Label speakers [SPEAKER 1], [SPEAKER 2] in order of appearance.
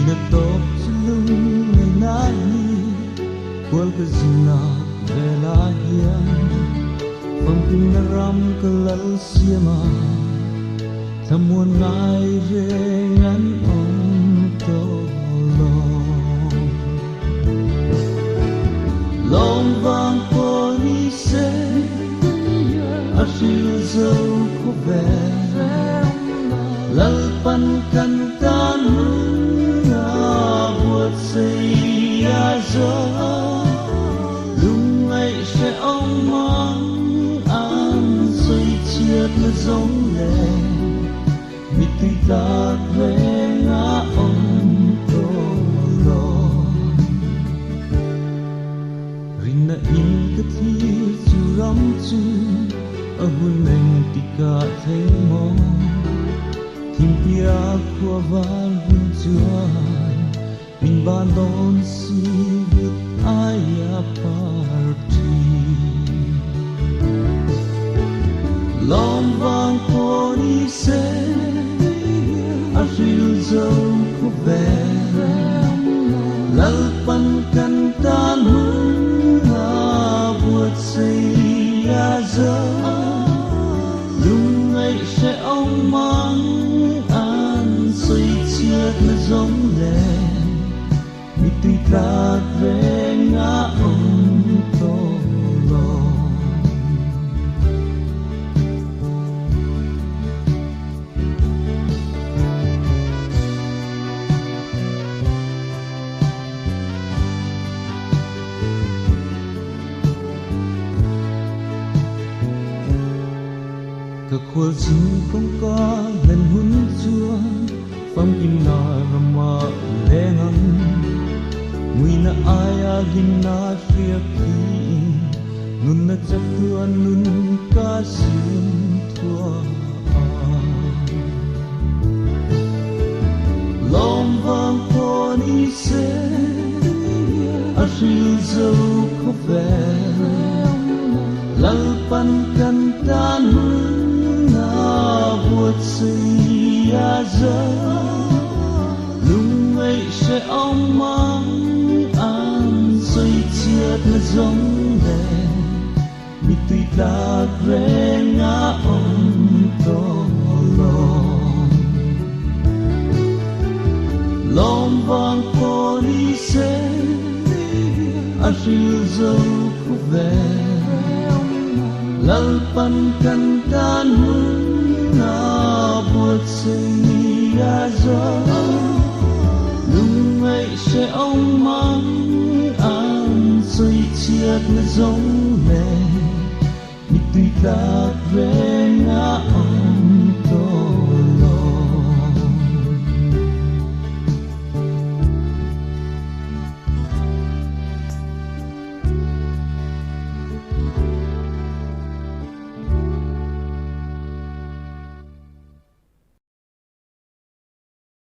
[SPEAKER 1] na top sulung ngay nani kwal ka zina vela hian pangping na ram kalal siama thamuan ngai re ngan ong to lom vang ko ni se asil zau ko ve lal pan kan tan na buat sei ya zo lung ai se ong mang an soi chiat na zong le mi tui ta ve nga ong to lo rin na in ka thi chu ram chu a hun neng ti ka thei mo tim pia khua van hun chuan min ban don si vit ai a party lom vang ko ni se a ril dâu ko ve lal pan kan tan na buat sei ya zo lung ai sẽ ong mang an soi chiat na giống le mi tui tlat ve nga ong to lo ka khwal chin kong ka len hun chuan phang kim na rama lengan mui na aya gin na fia ki nun na chak tuan nun ka sin thua lom vang ko ni se a ril dâu ko ve lal pan kan tan buat sei ya zo lung ai sẽ ong mang an soi chiat na giống le mi tui tlat ve nga ong to lo lom vang ko ni se a ril dâu ko ve lal pan kan tan na buat sei ya zo lung ai sẽ ong mang an soi chiat na giống le mi tui tlat ve